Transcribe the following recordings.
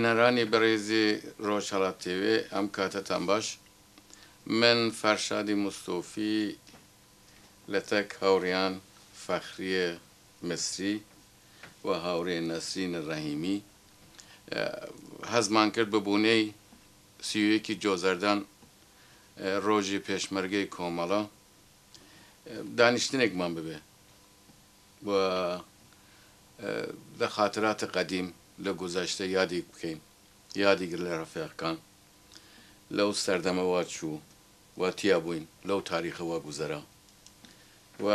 بینەرانی بەڕێزی ڕۆژهەڵات تێوێ ئەم کاتەتان باش من فەرشادی مستۆفی لە تەک هاوڕێیان فەخریە مسری و هاوڕێ نەسرین ڕەحیمی هەزمان کرد ببوونەی سیوەیەکی جۆزەردان ڕۆژی پێشمەرگەی کۆمەڵە دانیشتنێکمان ببێ و لە خاتراتە قەدیم لە گوزەشتە یادی بکەین یادیگر لە ڕەفیقەکان لەو سەردەمەوە چوو و تیا بووین لەو تاریخەوە گوزەرە و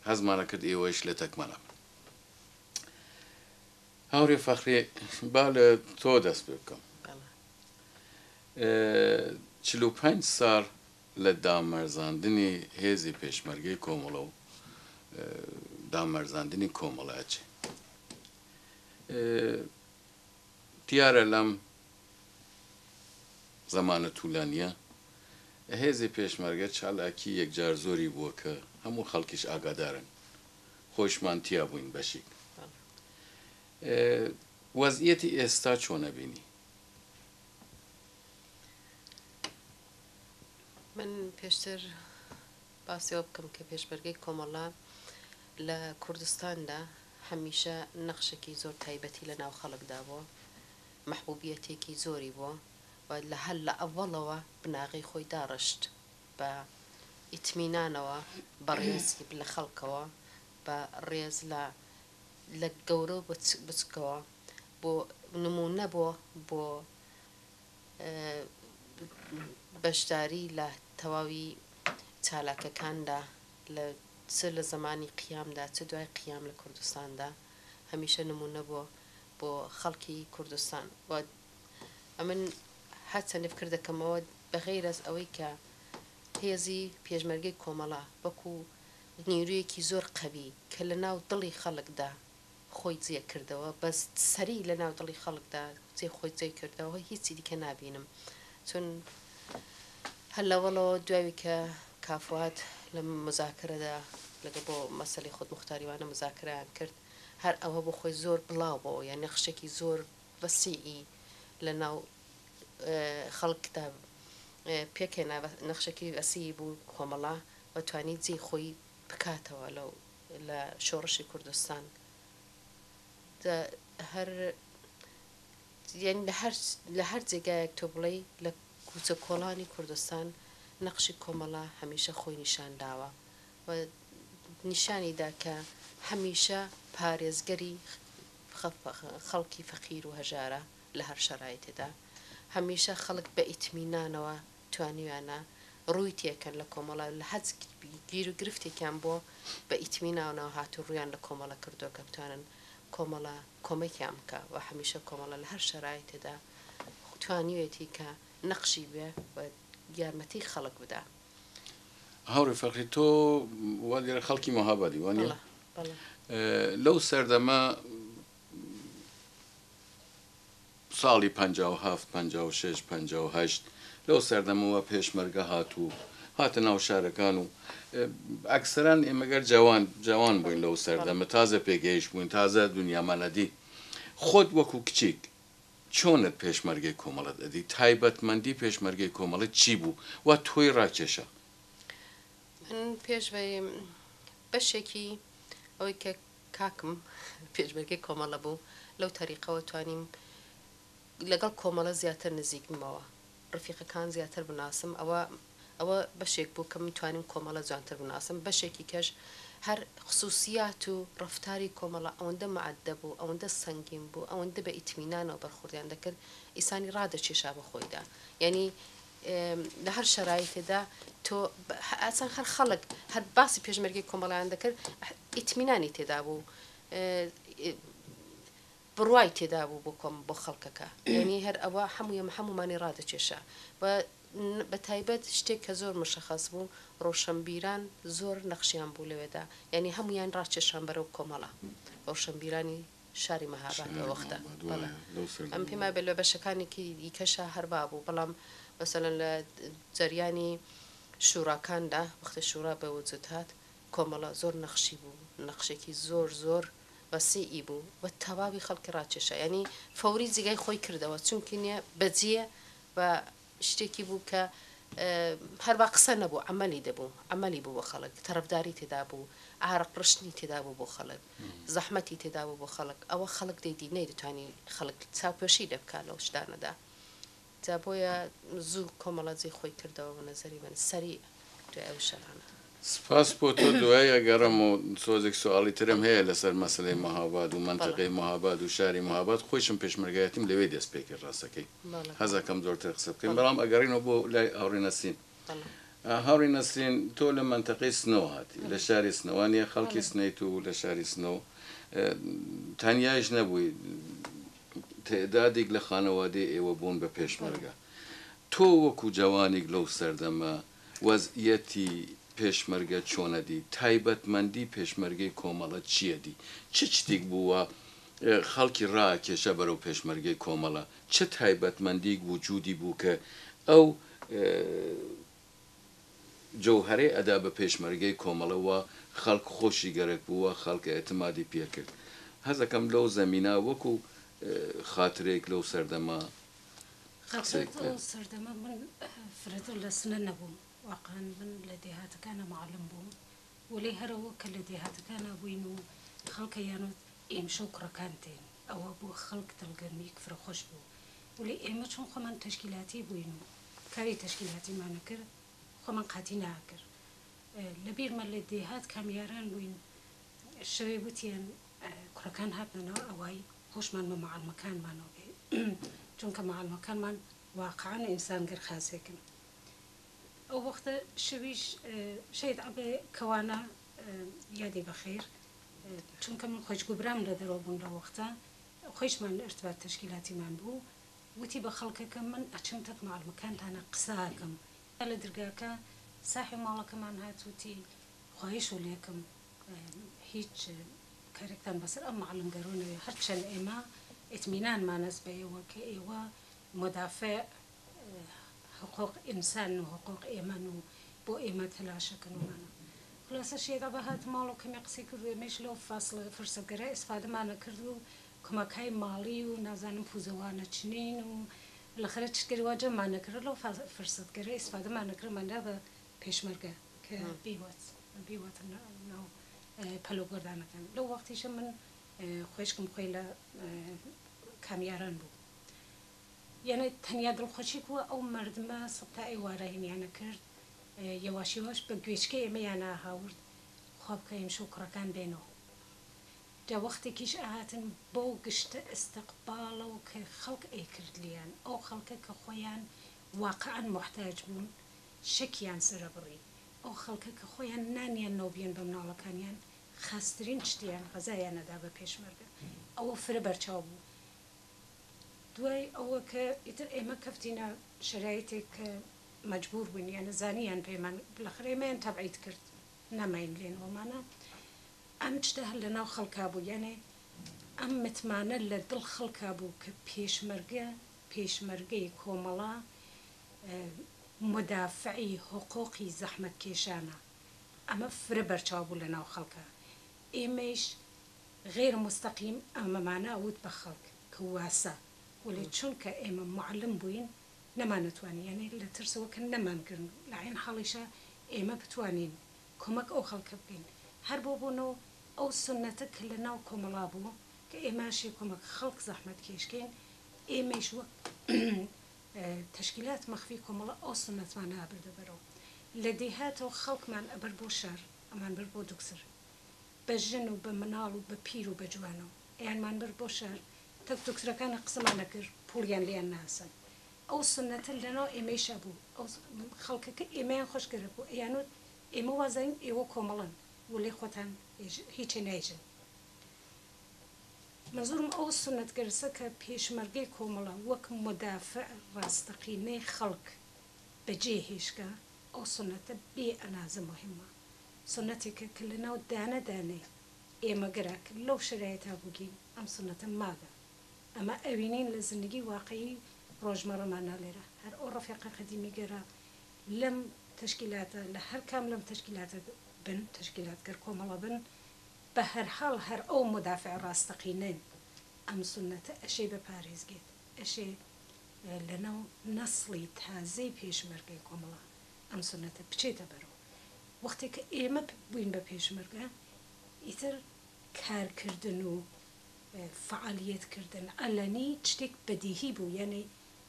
هەزمانە کرد ئێوەش لە تەکمەڵە هاوڕێ فەخری با لە تۆ دەست پێ بکەم 45 ساڵ لە دامەرزاندنی هێزی پێشمەرگەی کۆمەڵە و دامەرزاندنی کۆمەڵایەتی دیارە لەم زەمانە توولانیە هێزی پێشمەرگە چالاکی یەکجار زۆری بووە کە هەموو خەڵکیش ئاگادارن خۆشمان تیا بووین بەشێک وەزعیەتی ئێستا چۆنە بینی من پێشتر باسیەوە بکەم کە پێشمەرگەی کۆمەڵە لە کوردستاندا هەمیشە نەخشێکی زۆر تایبەتی لە ناو خەڵکدا بووە مەحبوبیەتێکی زۆری بووە و لە هەر لە ئەڤەڵەوە بناغی خۆی داڕشت بە ئیتمینانەوە بە ڕێزی لە خەڵکەوە بە ڕێز لە گەورە بچکەوە بۆ نمونە بۆ بەشداری لە تەواوی چالاکەکاندا لە زمانی قیامدا چ دوای قیام لە کوردستاندا هەمیشە نمونە بۆ خەڵکی کوردستان و ئەمن هەچە نفکر دەکەمەوە بەغیر ئەس ئەوەی کە هێزی پێشمەرگەی کۆمەڵە وەکو نیرویەکی زۆر قەوی کە لە ناو دڵی خەڵکدا خۆی جێ کردەوە بەس سەری لە ناو دڵی خەڵکدا خۆی جێ کردەوە هیچی دیکە نابینم چون هەر لەوەڵەوە دوایی کە کافوات لە مزاکرەدا لەگە بۆ مەسەلی خۆت مختاریوانە مزاکرەیان کرد هەر ئەوە بۆ خۆی زۆر بڵاو بۆ یان نەخشێکی زۆر وەسیعی لە ناو خەڵکدا پێکێنا نەخشێکی وەسیعی بوو کۆمەڵە و توانی جێی خۆی بکاتەوە لە شۆڕشی کوردستان لە هەر جێگایەک تۆ بڵێ لە کوچە کۆڵانی کوردستان نەخشی کۆمەڵە هەمیشە خۆی نیشان داوە و نیشانیدا کە هەمیشە پارێزگەری خەڵکی فەقیر و هەژارە لە هەر شەرایەتێدا هەمیشە خەڵک بە ئیتمینانەوە توانیوانە ڕووی تێکەن لە کۆمەڵە لە حەج گیر و گرفتێکیان بۆ بە ئیتمیناونەوە هاتو ڕویان لە کۆمەڵە کردو کە بتوانن کۆمەڵە کۆمەکیان بکە و هەمیشە کۆمەڵە لە هەر شەرایەتێدا توانیوێتی کە نەخشی بێ و یارمەتی خەڵک بدە هاوڕێ فەخری تۆ وا لێرە خەڵکی مەهابادی وانە لەو سەردەمە ساڵی 57 56 58 لەو سەردەمەوە پێشمەرگە هاتە ناو شارەکان و ئەکسەران ئێمەگەر جوان بووین لەو سەردەمە تازە پێگەیشت بووین تازە دنیامانەدی خۆت وەکو کچێک چۆنت پێشمەرگەی کۆمەڵت ئەدی تایبەتمەندی پێشمەرگەی کۆمەڵت چی بوو و تۆی ڕاکێشە من پێشبەی بەشێکی ئەوەی کە کاکم پێشمەرگەی کۆمەڵە بوو لەو تەریقەوە توانیم لەگەڵ کۆمەڵە زیاتر نزیکمەوە ڕفیقەکان زیاتر بناسم ئەوە بەشێک بوو کە میتوانیم کۆمەڵە جوانتر بناسم بەشێکی کەش هەر خصوصیات و ڕفتاری کۆمەڵە ئەوەندە مەعەدە بوو ئەوەندە سەنگین بوو ئەوەندە بە ئیتمینانەوە بەرخوردیان دەکرد ئیسانی ڕادەکێشا بە خۆیدا یعنی لە هەر شەرایەتێدا تۆ ئاسان هەر خەڵک هەر باسی پێشمەرگەی کۆمەڵیان دەکرد ئیتمینانی تێدا بوو بڕوای تێدا بوو بۆ خەڵکەکە یعنی هەر ئەوە هەمومانی ڕادەکێشا بە تایبەت شتێک کە زۆر مشەخەس بوو ڕۆشنبیران زۆر نەخشیان بوو لەوێدا یعنی هەمویان ڕاکێشان بەرەو کۆمەڵە ڕۆشنبیرانی شاری مەهاباد وەختە ئەم پێما بێت لە بەشەکانێکی دیکەشە هەربا بوو بەڵام مەسەلەن لە جەریانی شوراکاندا وەختە شورا بە وجود هات کۆمەڵە زۆر نەخشی بوو نەخشێکی زۆر بەسیئی بوو بە تەواوی خەڵکی ڕاکێشە ینی فەوری جگای خۆی کردەوە چونکینە بەجیە بە شتێکی بوو کە هەر با قسە نەبوو عملی دەبوو عملی بوو بۆ خەڵک تەرەفداری تێدا بوو ئارە پرشتنی تێدا بوو بۆ خەڵک زەحمەتی تێدا بوو بۆ خەڵک ئەوە خەڵک دەیدی نەیدەتوانی خەڵک چاوپێشی دەبکات لەو شتانەدا جا بۆیە زوو کۆمەڵەجێ خۆی کردەوە بە نەزەری من سەری دوای ئەو شەرانە سپاس بۆ تۆ دوای ئەگەڕم و سۆزێک سوالی ترم هەیە لەسەر مەسلەی مەهاباد و منتەقەی مەهاباد و شاری مەهاباد خۆشم پێشمەرگایەتیم لەوێ دەست پێ کرد ڕاستەکەی هەزەکەم زۆرتر قسە بکەین بەڵام ئەگەڕینەوە بۆ لای هاوڕێ نەسرین هاوڕێ نەسرین تۆ لە منتەقەی سنەوە هاتی لە شاری سنەوانیە خەڵکی سنەیت و لە شاری سنەوە تەنیایش نەبووی تێدادێک لە خانەوادەی ئێوە بوون بە پێشمەرگە تۆ وەکو جوانێک لەو سەردەمە وەزعیەتی پێشمەرگە چۆنەدی تایبەتمەندی پێشمەرگەی کۆمەڵە چیەدی چ شتێک بووە خەڵکی ڕاکێشە بەرەو پێشمەرگەی کۆمەڵە چه تایبەتمەندی وجودی بوو کە ئەو جەوهەرەی ئەدا بە پێشمەرگەی کۆمەڵەوە خەڵک خۆشی گەرەک بووە خەڵکە ئەتمادی پێکرد هەزەکەم لەو زەمینە وەکو خاترێک لەو سەردەما سەردەما من فرەتر لە سنە نەبووم واقعا من لە دێهاتەکانە معلم بووم ولی هەرەوە کە لە دێهاتەکانە بووین و خەڵکە یانوت ئێمشە و کوڕەکان تێن ئەوە بوو خەڵک دڵگەرمی فرەخۆش بوو ولی ئێمە چۆن خۆمان تەشکیلاتی بووین و کاری تەشکیلاتیمانە کرد خۆمان قاتی ناکرد لەبیرمە لە دێهات کامیاران بووین شەوێ وتیان کوڕەکان هاتنەوە ئەوای خۆشمان بە معلمەکانمانەوە بێ چونکە معلمەکانمان واقعا ئینسانگەر خاسێکن ئەو وەختە شەویش شەید عەبێ کەوانە یادی بەخێر چونکە من خۆش گوبرام لە دەرەوە بوون لە وەختە خۆشمان لە ئرتباط تەشکیلاتیمان بوو وتی بە خەڵکەکە من ئەچم تەک معلمەکانتانە قساکەم لە دەرگاکە ساحی ماڵەکەمان هاتووتی خواهش و لێکم هیچ کارێکتان بەسەر ئەم معلم گەڕۆنەوێ هەرچەند ئێمە ئیتمینانمانەست بە ئێوە کە ئێوە مدافع حقوق ئینسان و حقوق ئێمەن و بۆ ئێمە تەلاشەکەنمانە خلاصە شێدا بە هات ماڵ و کەمی قسەی کرد و ئێمەش لەو فاصلە فرسەتگەرە ئیسفادەمانە کرد و کۆمەکای ماڵی و نازانم پوزەوانە چنین و لەخرە چکردی واجەمانە کرد لەو فرسەتگەرە ئیسفادەمانە کردماندا بە پێشمەرگە کە بیوەتە ناو پەلۆگەردانەکان لەو وەختیشە من خۆشکم خۆی لە کامیاران بوو یعنی تەنیا دڵخۆشی بووە ئەو مردمە سەبتا ئێوارە هینیانە کرد یەواشیواش بە گوێچکە ئێمە یانە هاورد خوا بکەیم شو کوڕەکان بێنەوە جا وەختێکیش ئاهاتن بۆ گشتە ئستەقباڵە و کە خەڵک ئەیکرد لیان ئەو خەڵکە کە خۆیان واقعان محتاج بوون شەکیان سرە بڕی ئەو خەڵکە کە خۆیان نانیان نەوبیان بە مناڵەکانیان خاسترین شتیان غەزایانەدا بە پێشمەرگە ئەوە فرە بەرچاو بوو دوای ئەوە کە ئیتر ئێمە کەفتینە شەرایەتێک کە مەجبور بووین یانە زانیان پێمان بەخرە ئێمەیان تەبعید کرد نەماین لێنەوەمانە ئەم شتە هەر لە ناو خەڵکا بوو یعنی ئەم متمانە لە دڵ خەڵکا بوو کە پێشمەرگەی کۆمەڵە مدافعی حقوقی زەحمەت کێشانە ئەمە فرە بەرچاو بوو لە ناو خەڵکە ئێمەش غێر مستەقیم ئەمەمانە ئەوت بە خەڵک کە واسە ولی چونکە ئێمە معلم بووین نەمانەتوانی یعنی لە ترسەوە کە نەمانکردن لە عین حاڵیشە ئێمە بتوانین کۆمەک ئەو خەڵکە بکەین هەر بۆ بوونەوە ئەو سنەتە کە لە ناو کۆمەڵا بوو کە ئێمەشی کۆمەک خەڵک زەحمەت کێشکەین ئێمەش وەک تەشکیلات مەخفی کۆمەڵە ئەو سنەتمانە ئابردە بەرەوە لە دێهاتەوە خەڵکمان ئەبەر بۆ شار ئەمان بەر بۆ دوکسر بە ژن و بە مناڵ و بە پیر و بە جوانەوە ئەیانمان بەر بۆ شار تەک دوکسرەکانە قسەمان نەکرد پوڵیان لیان ناسن ئەو سنەتە لەناو ئێمەیشە بوو ئەو خەڵکەکە ئێمەیان خۆشگەرە بوو ئەیانوت ئێمە وازین ئێوە کۆمەڵن وڵێ خۆتان هیچی نایژن مەزورم ئەو سنەتگەرسە کە پێشمەرگەی کۆمەڵە وەک مدافع ڕاستەقینەی خەڵک بەجێ هێشکە ئەو سنەتە بێ ئەنازە مهمە سنەتێکە کە لە ناو دانەدانەی ئێمە گەراکە لەو شرایەتا بووگین ئەم سنەتە ماگە ئەمە ئەوینین لە زندگی واقعی ڕۆژمەڕەمانە لێرە هەر ئەو ڕەفیقە قەدیمی گەرە لەم تشکیلاتە لە هەر کام لەم تشکیلاتە بن تشکیلاتگەر کۆمەڵە بن بهر حال هر أو مدافع راستقينين أم سنة أشي بباريس جيت أشي لناو نصلي تازي بيش مرقي كوملا أم سنة بچيتا برو وقتی که ایمه بوین به پیشمرگه ایتر کار کردن و فعالیت کردن علنی چتک بدیهی بو یعنی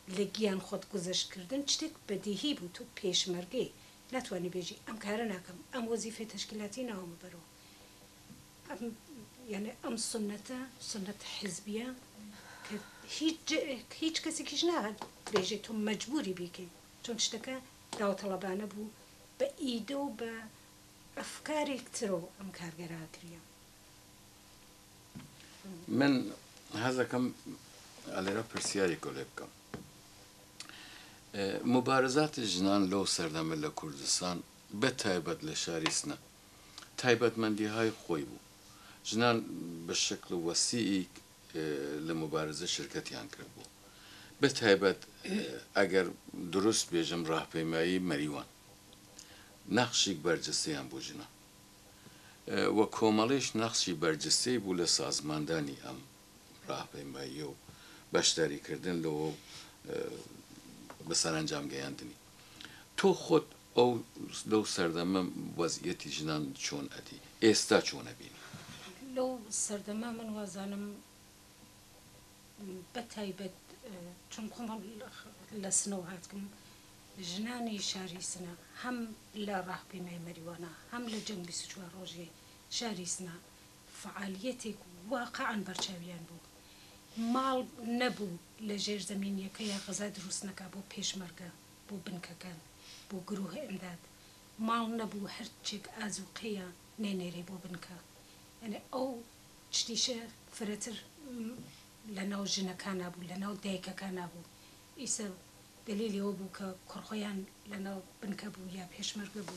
لگیان خود گذشت کردن چتک بدیهی بو تو پیشمرگه نتوانی بیجی ام کار نکم ام وظیفه تشکیلاتی نام برو یعنی ام سنت حزبیه که هیچ کسی کش نه بیجی تو مجبوری بیکی چون چتکه داوطلبانه بو به ایده و به افکاری کترو ام کارگرها کریه من هذا كم على راب برسياري كوليبكم مبارزات الجنان لو سردم لكردستان بتايبت لشاريسنا تايبت من دي هاي خويبو جنان بالشكل وسيء لمبارزة شركتي عن كربو بتايبت اگر درست بيجم راه بيماي مريوان نقشی برجسته‌ام بوجنا و کاملش نقشی برجسته بود لسازماندانی ام راهپیمایی و بشداری کردن لو بسرانجام گیاندنی تو خود او لو سردم وضعیتی جنان چون ادی استا چون بینی لو سردم من وزنم بتایبت چون خم لسنوات کم جنانی شاری سنا هم لراه بيماي مريوانا هم لجنب سجوا روجي شاری سنا فعاليتك واقعا برشاويان بو مال نبو لجير زمينية كيا غزا دروس نكا بو بيشمرقا بو بنككان بو گروه امداد مال نبو هرچيك ازوقيا نينيري بو بنكا يعني او تشتيشه فرتر لناو جنكان ابو لناو دايكا كان ابو إيسا دليلي أو بوكا كرخيان لنا بنكبو يا بيش مرقبو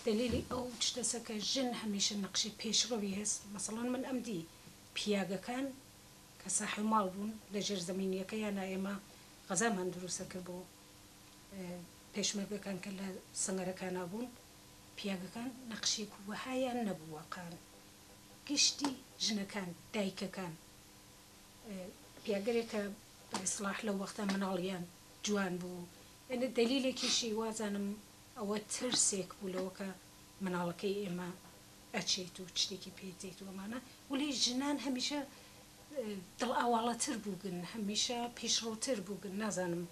دليلي أو تشتسك جن هميشه نقشي بيش روي هس مثلا من أمدي بياغا كان كساحي مالبون لجر زمينية كيانا إما غزا من دروسا كربو بيش مرقا كان كلا سنغرا كان أبون بياغا كان نقشي كوهايا نبوا كان كشتي جنا كان دايكا كان بياغريكا بإصلاح لو وقتا مناليان جوان بو يعني دليل كيشي وازنم او ترسيك بولوكا منالكي اما اتشيتو تشتيكي بيتيتو معنا ولي جنان هميشه دل اوالا تربوغن هميشه بيشرو تربوغن نازنم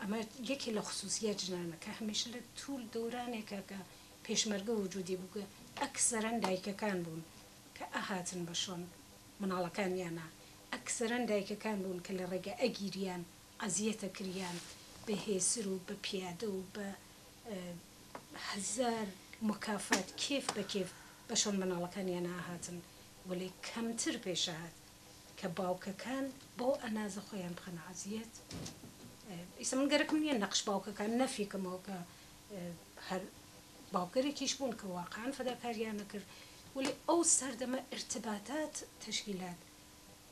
اما يكي لخصوصيات جنانا كهميشه لطول دوراني كاكا بيشمرقه وجودي بوغا اكثرا دايكا كان بون كأهاتن بشون منالكان يانا اكثرا دايكا كان بون كل رجا اجيريان عزيتا كريان بهيسرو ببيادو بهزار مكافات كيف بكيف بشون من الله كان يناهاتن ولي كم تربيش هات كباوكا كان بو أنا زخويا بخنا عزيت إذا من قرك من ينقش باوكا كان نفي كموكا هر باوكري كيشبون كواقعا فدا كاريانا كر ولي أو سردما ارتباطات تشكيلات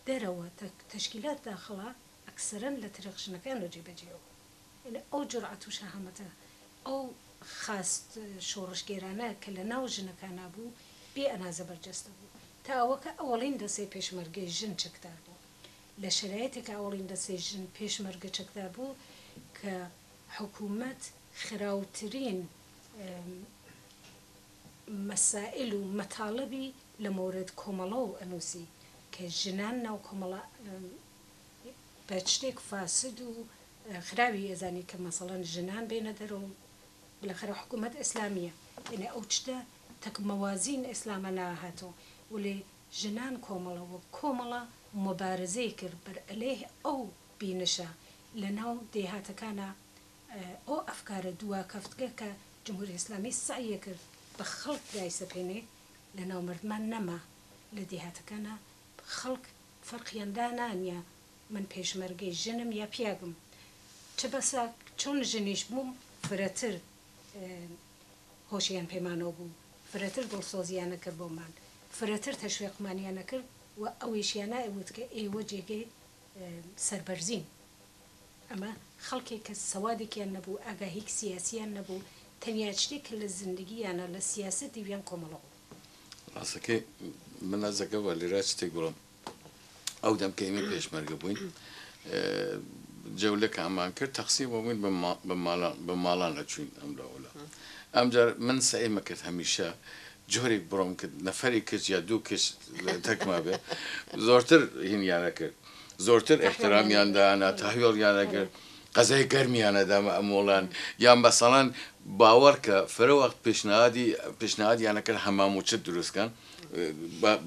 دروا تشكيلات داخلها أكثرا لترغشنا كانوا جيبجيو يعني أو جرعة شهامته أو خاص شورش جيرانا كلا نوجنا كان أبو بي أنا زبرجست أبو تاوك أولين دسي بيش مرقي جن شكتابو لشرايتك أولين دسي جن بيش مرقي شكتابو كحكومة خراوترين مسائل ومطالبي لمورد كومالو أنوسي كجنان أو كومالا بتشتك فاسد وخرابي إذا كمثلا جنان بين درو بالآخر حكومة إسلامية يعني أوجده تك موازين إسلامنا هاتو ولي جنان كوملا مبارزة كربر عليه أو بينشا لأنه دي هاتا كان أو أفكار دوا كفتك كجمهورية إسلامية سعي كر بخلق دايسة بيني لأنه مردمان نما لدي هاتا كان بخلق فرق يندانانيا من پیش مرگی جنم یا پیاگم چه بسا چون جنیش بوم فراتر هوشیان پیمانو بوم فراتر دلسوزیانه کر بوم من فراتر تشویق مانیانه کر و اویشیانه اوت که ای وجهه سربرزین اما خلقی که سوادی که نبو آگاهی سیاسی نبو تنیاچتی که لزندگی انا لسیاست دیوان کاملا ڕاستەکەی من نازەکەەوە لێرا شتێک بڵم ئەو دەم کە ئێمە پێشمەرگە بووین جەولەکە ئەمان کرد تەقسیم بووین بە ماڵان ئەچوین ئەم لاوەلا ئەمجار من سعیمە کرد هەمیشە جۆرێک بڕۆم کرد نەفەری کچ یا دوو کچ تەکما بێ زۆرتر هینیانە کرد زۆرتر احترامیاندانا تاویڵیانە کرد قەزای گەرمیانەدامە ئەمۆڵان یان بەسەڵان باوەڕ کە فرەوەخت پێشنهادیانە کرد هەمام و چت دروستکەن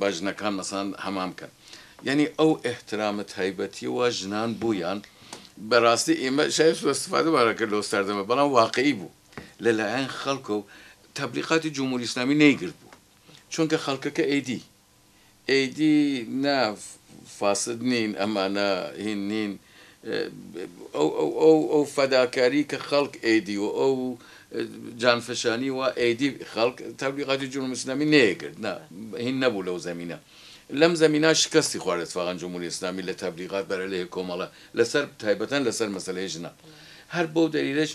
باژنەکان مەسەڵەن هەمامکەن یعنی ئەو احترامە تایبەتیەوە ژنان بوویان بەڕاستی ئێمە شاید استفاده وارەکرد لە ئەستاردەمە بەڵام واقعی بوو لەلایەن خەڵکە و تەبلیغاتی جمهوری ئیسلامی نەیگرت بوو چونکە خەڵکەکە ئەیدی نا فاسد نین ئەمانە هین نین ئەو فەداکاری کە خەڵک ئەیدی و ئەو جانفشانی وە ئەیدی خەڵک تەبلیغاتی جمهوری ئیسلامی نەیەگرت هین نەبوو لەو زەمینە لەم زەمینە شکستی خوارد اتفاقا جمهوری ئیسلامی لە تەبلیغات بەرەلەیە کۆمەڵە لەسەر تایبەتەن لەسەر مەسەلەی ژنان هەر بەو دەلیلش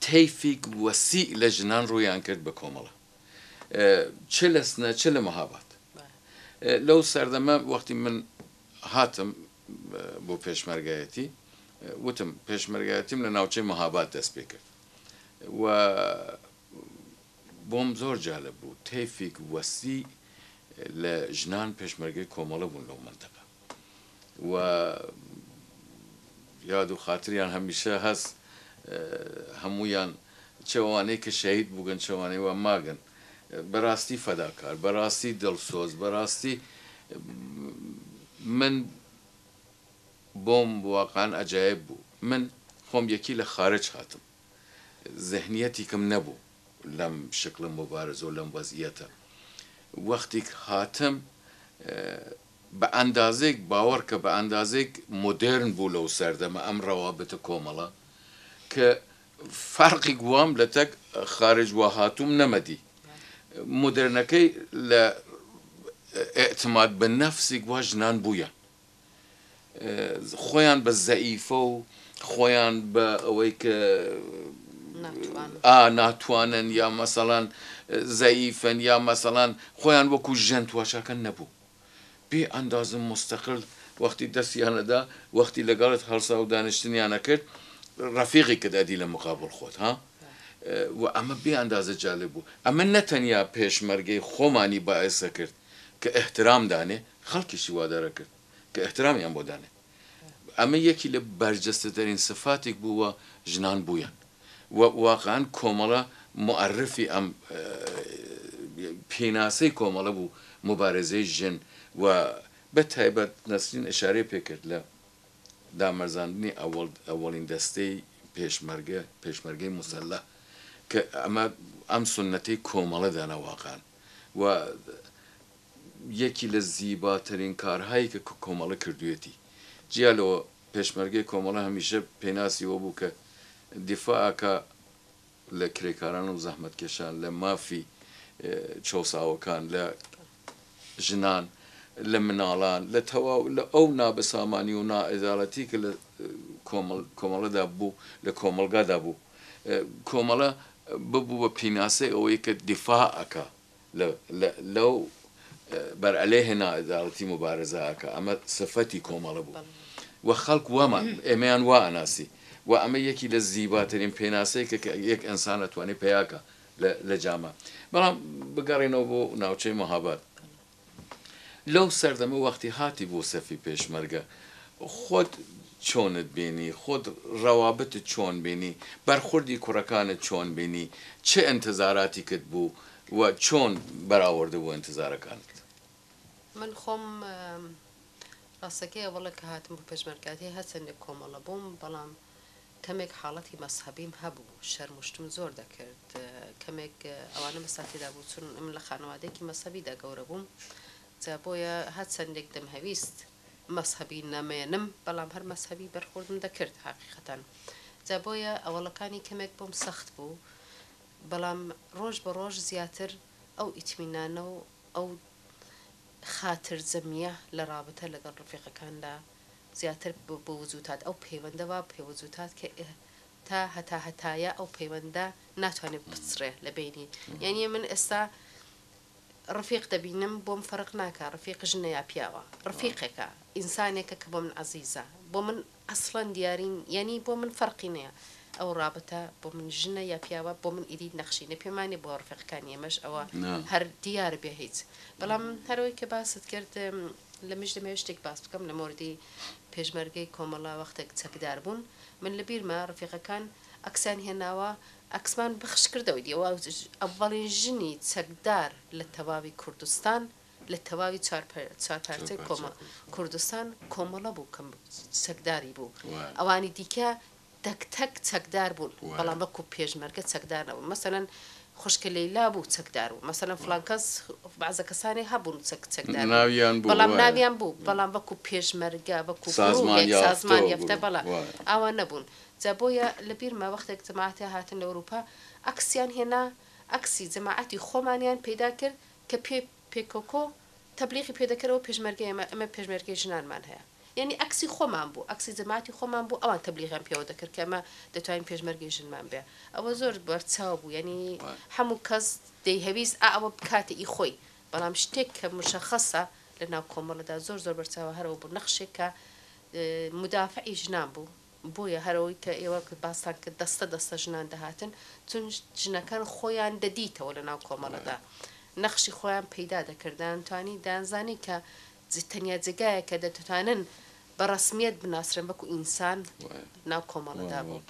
تەیفێک وەسیع لە ژنان ڕوویان کرد بە کۆمەڵە چ لە سنە چ لە مەهابات لەو سەردەمە وەختی من هاتم بۆ پێشمەرگایەتی وتم پێشمەرگایەتیم لە ناوچەی مەهابات دەست پێ کرد و بۆم زۆر جالب بوو تەیفێک وەسیع لە ژنان پێشمەرگەی کۆمەڵە بوون لەو منتەقە و یاد و خاتریان هەمیشە هەست هەمویان چێوانەی کە شەهید بووگەن چێوانەی وە ماگن بەڕاستی فەداکار بەڕاستی دڵسۆز بەڕاستی من بۆم واقعان ئەجایب بوو من خۆم یەکی لە خارج هاتم زەهنیەتی کەم نەبوو لەم شکلم مبارز و لەم وەزعیەتە وەختێک هاتم بە ئەندازێک باوەڕ کە بە ئەندازێک مۆدرن بوو لەو سەردەمە ئەم ڕەوابەتە کۆمەڵە کە فەرقی گوام لە تەک خارج وە هاتووم نەمەدی مۆدرنەکەی لە ئێعتماد بە نەفسی گوا ژنان بوویە خۆیان بە زەئیفە و خۆیان بە ئەوەی کە ناتوانن یا مەسەڵەن زەئیفن یا مەسەڵەن خۆیان وەکو ژەن تواشاکە نەبوو بێ ئەندازم مستەقل وەختی دەستیانەدا وەختی لەگەڵت هەڵسا و دانیشتنیانە کرد ڕەفیقی کە دەدی لە مقابل خۆت ها و ئەمە بێ ئەندازە جالب بوو ئەمە نەتەنیا پێشمەرگەی خۆمانی باعثە کرد کە احترام دانێ خەڵکیشی وادارە کرد کە احترامیان بۆ دانێ ئەمە یەکی لە بەرجەستەترین سفاتێک بووە ژنان بوویان و واقعاً کۆمەڵە مؤرفی ئەم پێناسەی کۆمەڵە بوو مبارزەی ژن و بە تایبەت نەسرین ئشارەی پێکرد لە دامەرزاندنی ئەوەڵین دەستەی پێشمەرگەی موسەلە کە ئەمە ئەم سنەتەی کۆمەڵەدانە واقعاً و یەکی لە زیباترین کارهایی کە کۆمەڵە کردوێتی جیالەوە پێشمەرگەی کۆمەڵە هەمیشە پێناسیەوە بوو کە دیفاعکە لە کرێکاران و زەحمەتکێشان لە مافی چۆساوەکان لە ژنان لە مناڵان لە تەواو لە ئەو نابەسامانی و نائەداڵەتی کە لە کۆمەڵەدا بوو لە کۆمەلگادا بوو کۆمەڵە ببوو بە پیناسەی ئەوەی کە دیفاعەکە لەو بەرعەلەیه نائەداڵەتی مبارزەکە ئەمە سفەتی کۆمەڵە بوو و خەڵک وەمان ئێمەیان وا ئەناسی و ئەمە یەکی لە زیباترین پێناسەی کە یەک ئەنسان ئەتوانێت پێیاکە لە جامە بەڵام بگەڕێنەوە بۆ ناوچەی مەهاباد لەو سەردەمە وەختی هاتی بۆ سەفی پێشمەرگە خۆت چۆنت بینی خۆت ڕەوابەتت چۆن بینی بەرخوردی کوڕەکانت چۆن بینی چه ئەنتزاراتی کرد بوو و چۆن بەراوردە بۆ ئەنتزارەکانت من خۆم ڕاستەکەی ئەوڵە کە هاتم بۆ پێشمەرگاتی هەچەندێک کۆمەڵە بووم بەڵام کەمێک حاڵەتی مەسحەبیم هەبوو شەرمشتم زۆر دەکرد کەمێک ئەوانە مەسافیدا بوو چون من لە خانەوادێکی مەسەبیدا گەورە بووم جا بۆیە هەچەندێک دەمهەویست مەسحەبی نەمێنم بەڵام هەر مەسحەبی بەرخوردم دەکرد حقیقەتەن جا بۆیە ئەوەڵەکانی کەمێک بۆم سەخت بوو بەڵام ڕۆژ بە ڕۆژ زیاتر ئەو ئیتمینانە و ئەو خاتر جەمیە لە ڕابطە لەگەڵ ڕفیقەکاندا زیاتر بۆ وجودات ئەو پەیوەندەوە پێوەجودات کە تا هەتایە ئەو پەیوەندە ناتوانێت بچڕێ لە بینی یعنی من ئێستا ڕفیق دەبینم بۆم فەرق ناکە ڕفیق ژنە یا پیاوە ڕفیقێکە ئینسانێکە کە بۆ من عزیزە بۆ من ئەسڵەن دیارین یعنی بۆ من فەرقی نییە ئەو ڕابەتە بۆ من ژنە یا پیاوە بۆ من ئیدی نەخشینە پێمانی بۆ ڕفیقەکانی ئێمەش ئەوە هەر دیار بێ هیچ بەڵام هەرەوەی کە باست کرد لە مش دەمەوێت شتێک باس بکەم لە مۆردی پێشمەرگەی کۆمەڵا وەختێک چەکدار بوون من لە بیرمە ڕفیقەکان ئەکسان هێناوە ئەکسمان بخش کردەوەی دیەوە ئەڤڵین ژنی چەکدار لە تەواوی کوردستان لە تەواوی چارپارچەی کوردستان کۆمەڵە بوو کەم چەکداری بوو ئەوانی دیکە تەک چەکدار بوون بەڵام وەکو پێشمەرگە چەکدار نەبوون مەسەلەن خوشکە لەیلا بوو چەکدار بوو مەسەلەن فڵان کەس بەعزە کەسانی هەبوون چەکدار بەڵام ناویان بوو بەڵام وەکو پێشمەرگە وەکو سازمان یەفتە بەڵا ئاوا نەبوون جا بۆیە لە بیرمە وەختێک جەماعەتە هاتن لە ئەوروپا ئەکسیان هێنا ئەکسی جەماعەتی خۆمانیان پەیدا کرد کە پێکۆکۆ تەبلیغی پێدەکەرەوە پێشمەرگە ئەمە پێشمەرگەی ژنانمان هەیە یعنی ئەکسی خۆمان بوو ئەکسی جەماعەتی خۆمان بوو ئەوان تەبلیغیان پێوە دەکرد کە ئەمە دەتوانین پێشمەرگەی ژنمان بێ ئەوە زۆر بەرچاو بوو یعنی هەموو کەس دەیهەویست ئەوە بکاتە ئی خۆی بەڵام شتێک کە مشەخەسە لە ناو کۆمەڵەدا زۆر بەرچاوە هەرەوە بوو نەخشێک کە مدافعی ژنان بوو بۆیە هەرەوەی کە ئێوە باستان کە دەستە ژنان دەهاتن چون ژنەکان خۆیان دەدیتەوە لە ناو کۆمەڵەدا نەخشی خۆیان پەیدا دەکردان توانی دانزانی کە تەنیا جگایە کە دەتوانن بە ڕسمیەت بناسرن وەکو ئینسان ناو کۆمەڵەدا بوو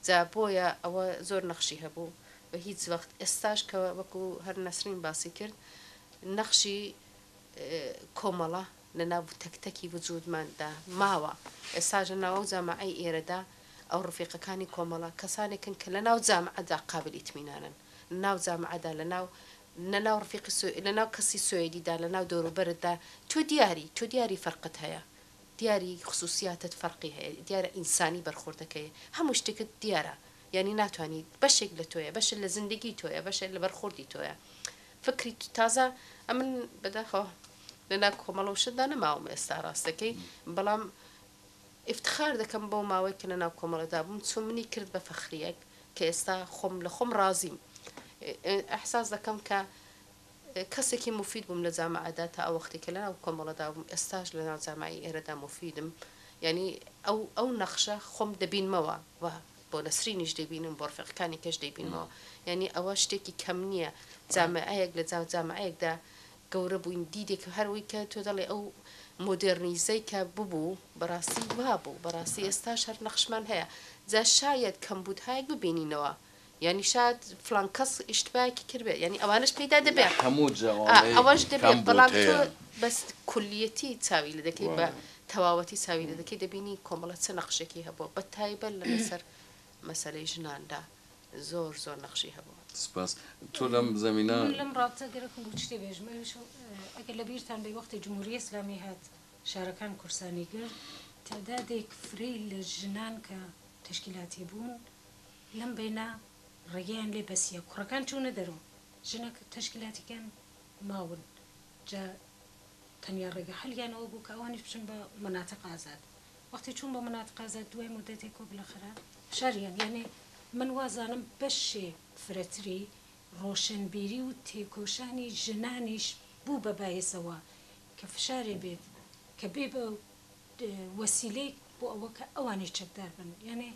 جا بۆیە ئەوە زۆر نەخشی هەبوو بە هیچ وەخت ئێستاش کە وەکو هەر نەسرین باسی کرد نەخشی کۆمەڵە لە ناو تەکتەکی وجودماندا ماوە ئێستاژە ناوە جامعەی ئێرەدا ئەو ڕفیقەکانی کۆمەڵە کەسانێکن کە لە ناو جامعەدا قابل ئیتمینانن ناو جامعەدا لەناو ڕفیقی لە ناو کەسی سوێدیدا لە ناو دەوروبەردا تۆ دیاری فەرقت هەیە دیاری خصوصیاتت فەرقی هەیە دیارە ئینسانی بەرخوردەکەی هەموو شتێکت دیارە یعنی ناتوانیت بەشێک لە تۆیە بەشە لە زندگی تۆیە بەشە لە بەرخوردی تۆیە فکری تازە ئەمن بەداخەوە لە ناو کۆمەڵە شتدا نەماوم ئێستا ڕاستەکەی بەڵام افتخار دەکەم بۆ ماوەی کە لە ناو کۆمەڵەدا بووم چۆن منی کرد بە فەخریەک کە ئێستا لە خۆم ڕازیم ئەحساس دەکەم کە کەسێکی مفید بووم لە جامعەدا تا ئەو وەختی کە لە ناو کۆمەڵەدا بووم ئێستاش لە ناو جامعەی ئێرەدا مفیدم یعنی ئەو نەخشە خۆم دەبینمەوە و بۆ نەسرینیش دەبینم بۆ ڕفیقەکانی کەش دەبینمەوە یعنی ئەوە شتێکی کەم نییە جامعەیەک لە جامعەیەکدا گەورە بووین دیدێک هەروەی کە تۆ دەڵێ ئەو مۆدرنیزەی کە ببوو بەڕاستی وابوو بەڕاستی ئێستاش هەر نەخشمان هەیە جا شاید کەمبود هایەک ببینینەوە یعنی شاید فلان کەس ئیشتباکی کردبێت یعنی ئەوانش پێدا دەبێت ئەوەش دەبێت بەڵام تۆ بەس کولیەتی چاوی لە دەکەی بە تەواوەتی چاوی لە دەکەی دەبینی کۆمەڵە چە نەخشێکی هەبووە بە تایبەت لەسەر مەسەلەی ژناندا زۆر نەخشی هەبووە سپاس تۆ لەم زەمینە لەم ڕابطە گەرەکم بوو شتێ بێژمە ئەگەر لە بیرتان بێ وەختی جمهوری ئیسلامی هات شارەکان کورسانی کرد تعدادێک فرەی لە ژنان کە تشکیلاتی بوون لەم بینە ڕێگەیان لێ بەسیە کوڕەکان چوونە دەرەوە ژنە تشکیلاتیکان ماون جا تەنیا ڕێگە هەلیانەوە بوو کە ئەوانیش بچن بە مناتق ئازاد وەختی چوون بە مناتق ئازاد دوای مدەتێک و بلەخرا شاریان یعنی من وازانم بەشێ فرەتری ڕۆشنبیری و تێکۆشانی ژنانیش بوو بە بایەسەوە کە فشارێ بێت کە بێ بە وەسیلەی بۆ ئەوە کە ئەوانی چەکدار بن یعنی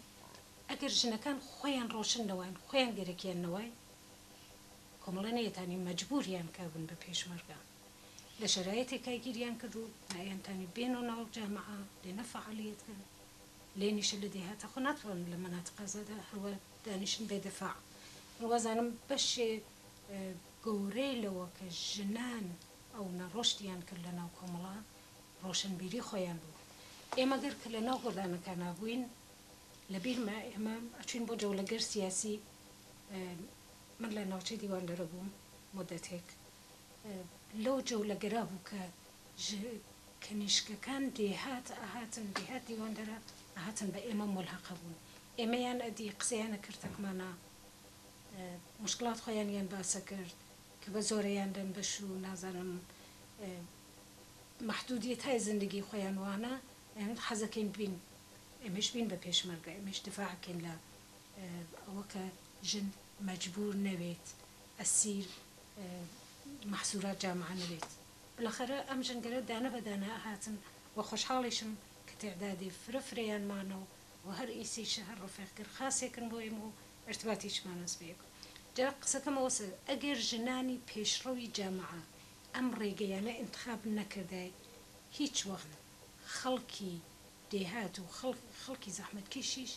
ئەگەر ژنەکان خۆیان ڕۆشن نەوەین خۆیان گەرەکیان نەوەی کۆمەڵە نەیەتانی مەجبوریان کابن بە پێشمەرگە لە شەرایەتێک گیریان کرد و نایەنتانی بێن و ناو جامعە لێنە فەعالیەتکەن لێنیشە لە دێهاتە خۆ ناتوانن لە مناتق ئازادا هەروە دانیشن بێدەفاع وازانم بەشێ گەورەی لەوە کە ژنان ئەو نەڕۆشتیان کرد لە ناو کۆمەڵە ڕۆشنبیری خۆیان بوو ئێمە گەر کە لە ناو گۆدانەکان نابووین لەبیرمە ئێمە ئەچین بۆ جەولەگەر سیاسی من لە ناوچەی دیواندەرە بووم مدەتێک لەو جەولەگەرا بوو کە کەنیشکەکان ئاهاتن دێهات دیواندەرە ئاهاتن بە ئێمە ملحەقە بوون ئێمەیان ئەدی قسەیانە کردەکمانە مشکلات خۆیانیان باسە کرد کە بە زۆرەیان دەن بەش و نازانم محدودیت های زندگی خۆیان وانە حەزەکەین بین ئێمەش بین بە پێشمەرگە ئێمەش دفاعکەین لە ئەوە کە ژن مەجبور نەوێت ئەسیر محصولات جامعة نبيت بالاخره ام جنگل دانه بدانه هاتن وخوشحاليشم كتعدادي فرفريان مانو وهر ايسي شهر رفيق كر خاصه كن بويمو ارتباطيش ما نسبيك جا قسكم وصل اجر جناني بيشروي جامعة ام ريقيانه انتخاب نكرداي هيج وقت خلقي ديهات خلقي زحمة كيشيش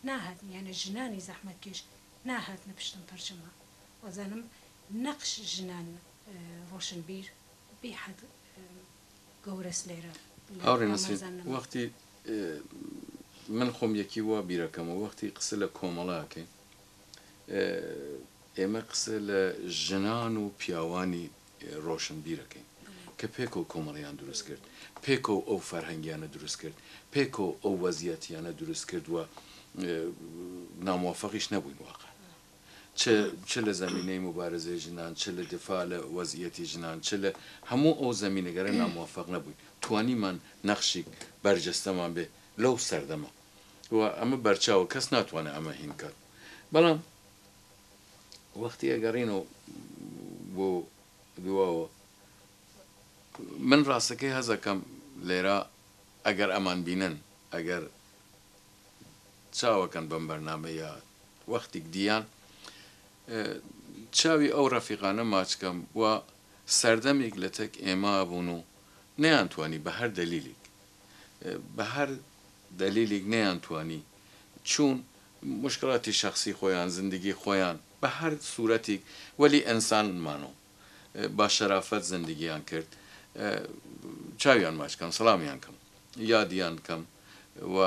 ناهد يعني جناني زحمة كيش ناهد نبشتن برجمة وزانم نقش جنان روشن بير بيحد قورس ليرة ئەوڕێ نەسرین وەختی من خۆم یەکی وا بیرەکەمە وەختی قسە لە کۆمەڵاکەین ئێمە قسە لە ژنان و پیاوانی ڕۆشن بیرەکەین کە پێکەوە کۆمەڵیان دروست کرد پێکەوە ئەو فەرهەنگیانە دروست کرد پێکەوە ئەو وەزیەتیانە دروست کردووە نامۆفەقیش نەبووین واقع چ لە زمینەی مبارزەی ژنان چ لە دفاع لە وەزیەتی ژنان چ لە هەموو ئەو زمینەگەرە نامۆفەق نەبووین توانیمان نەخشی بەرجەستەمان بێ لەو سەردەمە و ئەمە بەرچاوە کەس ناتوانێت ئەمە هین کات بەڵام وەختی ئەگەڕینەوە بۆ دواوە من ڕاستەکەی هەزەکەم لێرە ئەگەر ئەمان بینن ئەگەر چاوەکەن بەم بەرنامە یا وەختێک دییان چاوی ئەو ڕەفیقانە ماچکەم و سەردەمێک لە تەک ئێمە بوون و نەیانتوانی بە هەر دەلیلێک بە هەر دەلیلێک نەیانتوانی چوون مشکلاتی شخصی خۆیان زندگی خۆیان بە هەر سوورەتێک وەلی ئەنسانمانەوە با شەرافەت زندگییان کرد چاویان ماچکەم سەڵامیان کەم یادیان کەم و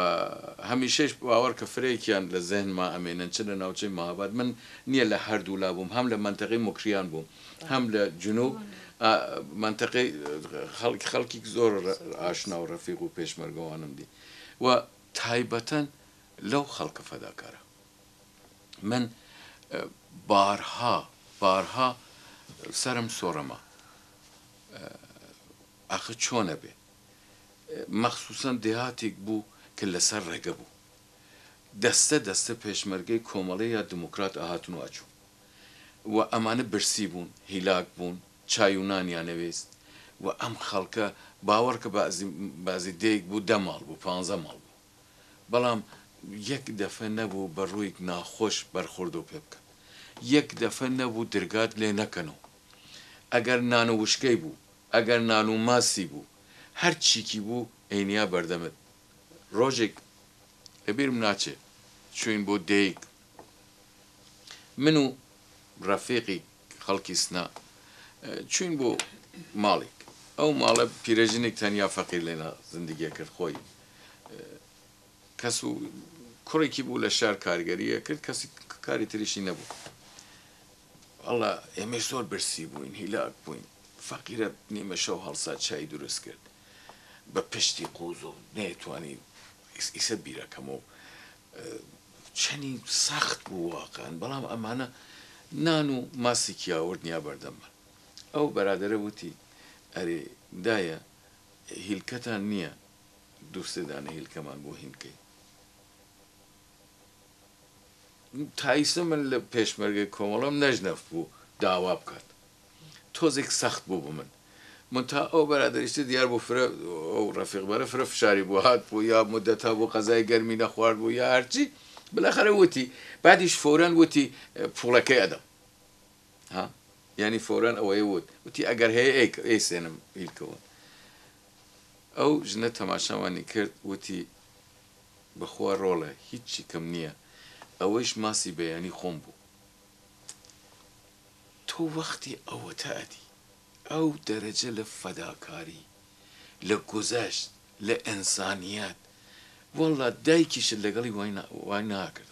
هەمیشەش باوەڕ کە فرێکیان لە زەهنما ئەمێنن چ لە ناوچەی ماهاباد من نییە لە هەردوو لا بووم هەم لە منتەقەی موکریان بووم هەم لە جنوب منتەقەی خەڵکی زۆر ئاشنا و ڕەفیق و پێشمەرگەوانم دی و تایبەتەن لەو خەڵکە فەداکارە من بارها سرم سۆڕەما ئاخە چۆنە بێ مەخسووسەن دێهاتێک بوو کە لەسەر ڕێگە بوو دەستە پێشمەرگەی کۆمەڵی یا دموکرات ئاهاتن و ئاچوو و ئەمانە برسی بوون هیلاک بوون چایونانیان نەوێست و ئەم خەڵکە باوەڕکە بازی دێک بوو 10 ماڵ بوو 15 ماڵ بوو بەڵام یەک دەفە نەبوو بە ڕوویک ناخۆش بەرخورد و پێ بکەن یەک دەفە نەبوو دەرگات لێ نەکەنەوە ئەگەر نان و وشکەی بوو ئەگەر نان و ماسی بوو هەر چیکی بوو عینیا بەردەمت ڕۆژێک لەبیرم ناچێت چوین بۆ دەیک من و ڕەفیقی خەڵکی سنا چوین بۆ ماڵێک ئەو ماڵە پیرەژنێک تەنیا فەقیر لێنە زندگیە کرد خۆی کەس و کوڕێکی بوو لە شار کارگەریە کرد کەسی کاری تریشی نەبوو ئەڵا ئێمەش زۆر برسی بووین هیلاک بووین فەقیرە نیمە شەو هەڵسات چای دروست کرد بە پشتی قوز و نەیتوانی ئیسە بیرەکەم و چەنی سەخت بوو واقعان بەڵام ئەمانە نان و ماسێکی ئاورد نیا بەردەمە ئەو بەرادەرە وتی ئەرێ دایە هیلکەتان نییە دووسێدانە هیلکەمان بۆ هینکەی تایسە من لە پێشمەرگەی کۆمەڵم نەژنەف بوو داوا بکات تۆزێک سەخت بوو بە من تا ئەو بەرادەریشتە دیار بۆ فرە ئەو ڕەفیقبەرە فرە فشاری بۆ هات بوو یا مدەتا بۆ قەزای گەرمی نەخوارد بوو یا هەرچی بالاخره وتی بعدیش فۆران وتی پوڵەکەی ئەدەم ها یعنی فۆران ئەوەی وتی ئەگەر هەیە ئەی سێنم هیلکەوە ئەو ژنە تەماشاوانی کرد وتی بەخوا ڕۆڵە هیچی کەم نییە ئەوەیش ماسی بەیانی خۆم بوو تۆ وەختی ئەوەتە ئەدی ئەو دەرەجە لە فەداکاری لە گۆزەشت لە ئەنسانیەت وەڵا دایکیشت لەگەڵی وای ناکرد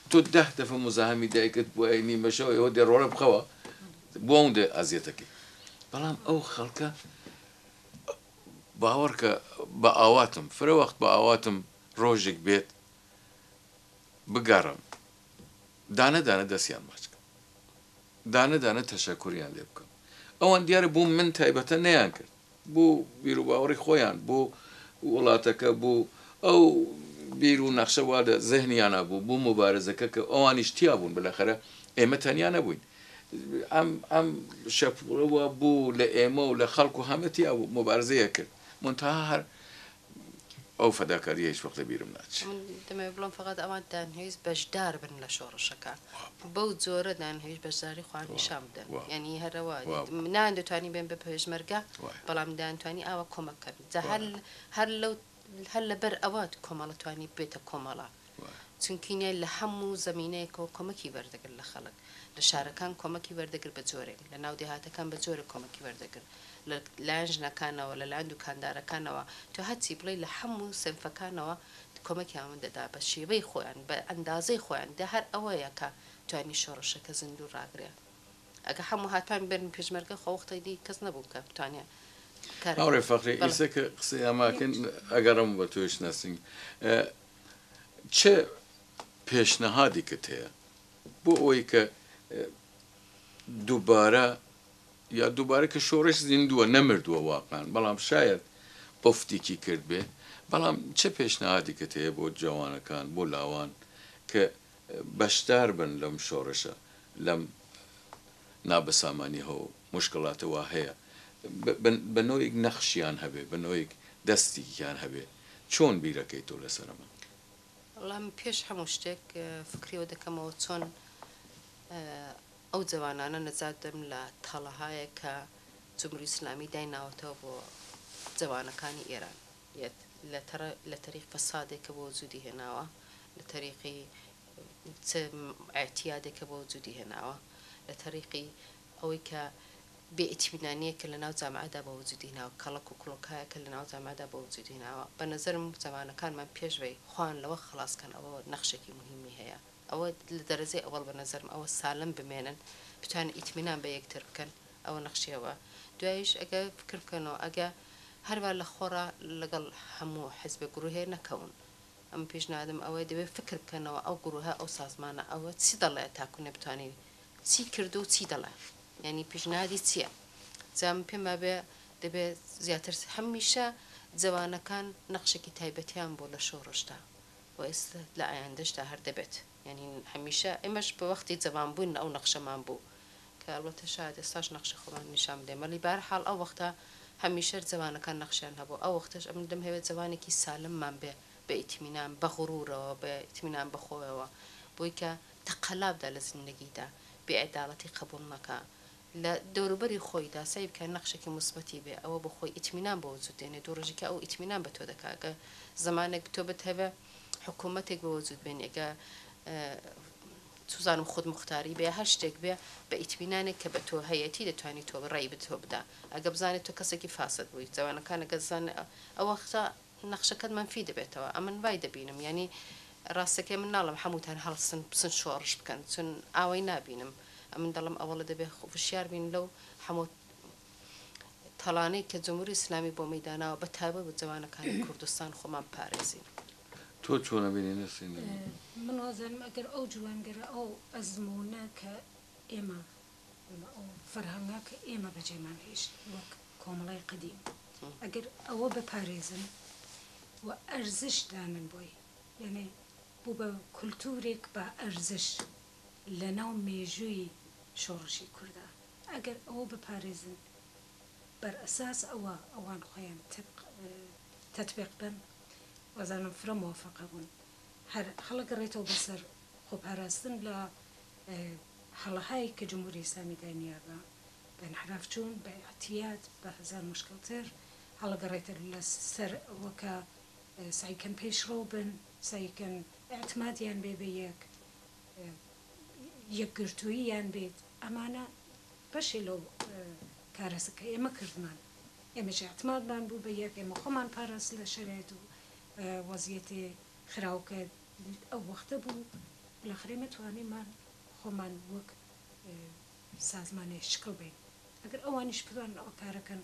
تۆ 10 دەفە مزاحەمی دایکت بۆ نیمەشەوە ئەوە دێڕۆڵە بخەوە بۆ ئەوەندە ئازیەتەکەی بەڵام ئەو خەڵکە باوەڕکە بە ئاواتم فرە وەخت بە ئاواتم ڕۆژێک بێت بگەڕم دانە دەستیان ماچکە دانە تەشەکوریان لێ بکەم ئەوان دیارە بوو من تایبەتە نەیان کرد بوو بیر و باوەڕی خۆیان بۆ وڵاتەکە بوو ئەو بیر و نەخشە وا لە زەهنیانە بوو مبارزەکە کە ئەوانیش تیا بوون بالاخره ئێمە تەنیا نەبووین ئەم شەپڵەوە بوو لە ئێمە و لە خەڵک و هەمەتی ئەو مبارزەیە کرد منتها هەر ئەو فەداکاریەش وەختە بیرم ناچێت دەمێ بڵم فقط ئەوان دانهێز بەشدار بن لە شۆڕشەکە بەو جۆرە دانهێش بەشداری خوان نیشان بدەن ینی هەرەوە نان دەتوانی بێن بە پێشمەرگە بەڵام دانتوانی ئاوە کۆمەکەن جا هەر لەبەر ئەوات کۆمەڵەتوانی بێتە کۆمەڵە چونکینە لە هەموو زمینەیەکەوە کۆمەکی وەردەگرت لە خەڵک لە شارەکان کۆمەکی وەردەگرت بە جۆرێک لە ناو دێهاتەکان بە جۆرە کۆمەکی وەردەگرت لە لایەن ژنەکانەوە لە لایەن دوکاندارەکانەوە تۆ هەچی بڵێ لە هەموو سنفەکانەوە کۆمەکی ئەوان دەدا بە شێوەی خۆیان بە ئەندازەی خۆیان دە هەر ئەوەیە کە توانی شۆڕشەکە زیندوو ڕاگرێ ئەگە هەموو هاتوان بێن پێشمەرگە خۆوەختەی دی کەس نەبوو کە بتوانێت ئەوڕێ فەقری ئیسە کە قسەی ئەماکەن ئەگەڕم بە تۆش نەسنگ چه پێشنەهادێکت هەیە بۆ ئەوەی کە دووبارە کە شۆڕش زیندووە نەمردووە واقعان بەڵام شاید ئۆفتێکی کرد بێ بەڵام چه پێشنەهادێکت هەیە بۆ جوانەکان بۆ لاوان کە بەشدار بن لەم شۆڕشە لەم نابەسامانی هەو مشکڵاتەوە هەیە بە نۆیک نەخشیان هەبێ بە نۆیک دەستێکیان هەبێ چۆن بیرەکەی تۆ لەسەرمە وەڵام پێش هەموو شتێک فکریەوە دەکەمەوە چۆن ئەو جوانانە نەجات دەم لە تەڵەهایە کە جمهوری ئیسلامی دایناوەتەوە بۆ جوانەکانی ئێران لە تەریق فەسادێکە بۆ وجودی هێناوە لە تەریقی ئاعتیادێکە بۆ وجودی هێناوە لە تەریقی ئەوەی کە بێئیتمینانیەکە لە ناو جامعەدا بە وجودی هێناوە کەڵک و کڵۆکایەکە لە ناو جامعەدا بە وجودی هێناوە بە نەزەرم جوانەکانمان پێشوەی خوان لەوە خلاصکەن ئەوە نەخشێکی مهمی هەیە ئەوە لە دەرەجەی ئەوەڵ بە نەزەرم ئەوە سالم بمێنن بتوانن ئیتمینان بە یەکتر بکەن ئەوە نەخشیەوە دوایش ئەگە فکر بکەنەوە ئەگە هەروە لە خۆڕا لەگەڵ هەموو حزبە گروهەیە نەکەون ئەم پێشنهادم ئەوەی دەبێت فکر بکەنەوە ئەو گروهە ئەو سازمانە ئەوە چی دەڵێ تاکوونێ بتوانین چی کردو و چی دەڵێ ینی پیشنهادی چییە جام پێم بێ دەبێت زیاتر هەمیشە جوانەکان نەخشێکی تایبەتیان بۆ لە شۆڕشتا و ئێستا لە ئایندەشتا هەر دەبێت ینی هەمیشە ئێمەش بە وەختی جەوان بوون ئەو نەخشەمان بوو کە ئەڵبەتە شاید ئێستاش نەخشە خۆمان نیشان بدەین مەلی بەرحاڵ ئەو وەختە هەمیشە جوانەکان نەخشیان هەبوو ئەو وەختەش ئەم دەم هەوێت جوانێکی سالممان بێ بە ئیتمینان بە غوڕورەوە بە ئیتمینان بەخۆیەوە بۆی کە تەقەلابدا لە زیندگیدا بێعداڵەتی قبول نەکە لە دەوروبەری خۆیدا سعی بکە نەخشێکی مثبەتی بێ ئەوە بە خۆی ئیتمینان بۆ وجود دێنێ دوو ڕۆژێکە ئەو ئیتمینان بە تۆ دەکاگە زمانێک تۆ بتهەوە حکوومەتێک بە وجود بێن ئەگە توزانم خود مختاری بێ هەر شتێک بێ بە ئیتمینانێک کە بە تۆ هەیەتی دەتوانانی تۆ ڕێی بتۆ بدا ئەگە بزانێت تۆ کەسێکی فاسد بووی جوانەکانەکە زانێ ئەوە وەختە نەخشەکەت منفی دەبێتەوە ئەمن وای دەبینم ینی ڕاستەکەی من ناڵم هەمووتان هەڵسن بسن شۆڕش بکەن چون ئاوای نابینم ئەمن دەڵم ئەوڵە دەبێت وشیار بین لەو هەموو تەڵانەی کە جمهوری ئیسلامی بۆ مەیداناوە بە تایبەت بە جوانەکانی کوردستان خۆمان پارێزین تۆ چۆنە بینی نەسین من وازانم ئەگەر ئەو جوانگەرە ئەو ئەزمونە کە ئێمە ئەو فەرهەنگا کە ئێمە بەجێمان هێشت وەک کۆمەڵای قەدیم ئەگەر ئەوە بپارێزن و ئەرزش دانن بۆی یعنی بوو بە کولتورێک بە ئەرزش لە ناو مێژووی شۆڕشی کووردا ئەگەر ئەوە بپارێزن بەر ئەساس ئەوە ئەوان خۆیان تەطبیق بن وەزانم فرە موافقە بوون هەر هەڵەگەڕێتەوە بەسەر خۆپاراستن لە هەڵەهایی کە جمهوری ئیسلامی دانیابە بە انحراف چوون بە ئاعتیاد بە هەزار مشکلتر هەڵەگەڕێتە لەسەر ئەوەکە سعیکەن پێشڕۆ بن سعیکەن ئاعتمادیان بێ بە یەکگرتووییان بێت ئەمانە بەشی لەو کارەسەکە ئێمە کردمان ئێمەش ئاعتمادمان بوو بە یەک ئێمە خۆمان پاراست لە شەرایەت و وەزیەتی خراوکە ئەو وەختە بوو بالاخره متوانیمان خۆمان وەک سازمانی شکل بین ئەگەر ئەوانیش بتوانن ئەو کارەکەن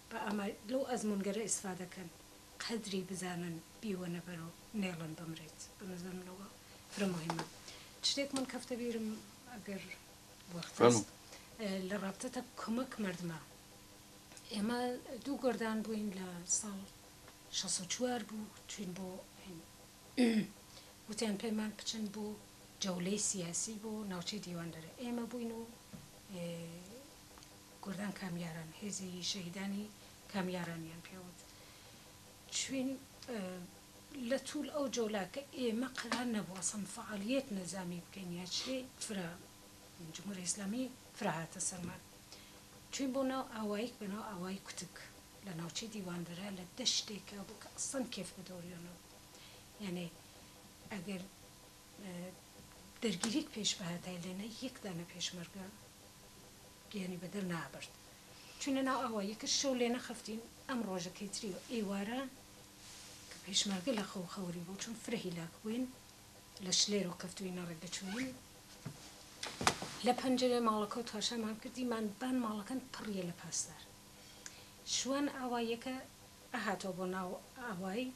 بە ئەمە لەو ئەزمونگەرە ئیسفادەکەن قەدری بزانن بیوەنە بەرەو نێڵن بمرێت بنظرمنەوە فرە مهمە شتێک من کەفتە بیرم ئەگەر وەختەست لە ڕابطەتە کۆمەک مردمە ئێمە دوو گۆردان بووین لە ساڵ 64 بوو چین بۆ وتیان پێمان بچن بۆ جەولەی سیاسی بۆ ناوچەی دیواندەرە ئێمە بووین و گردان کامیاران هێزی شەهیدانی کامیارانیان پێوت چوین لە توول ئەو جۆلاکە ئێمە قرار نەبوو ئەسڵ فعالیت نەزامی بکەین یا چێ فرا جمهوری ئیسلامی فرا هاتە سەرمان چوین بۆ ناو ئاواییک بەناو ئاوای کوتک لە ناوچەی دیواندرا لە دەشتێکە بوو کە ئەسڵەن کێف بدۆریۆنەوە یعنی ئەگەر دەرگیریک پێش بەهاتای لێنە یەکدانە پێشمەرگە گیانی بەدەر نابرد چونە ناو ئاواییەکە شەو لێنە خەفتین ئەم ڕۆژەکەی تری و ئێوارە کە پێشمەرگە لە خەو خەوری بوو چون فرە هیلاک بووین لە شلێر و کەفتووی نەڕێگە چوین لە پەنجەرە ماڵەکە و تاشامان کردیمان بان ماڵەکەن پڕیە لە پاسدار شوان ئاواییەکە ئەهاتەوە بۆ ناو ئاوایی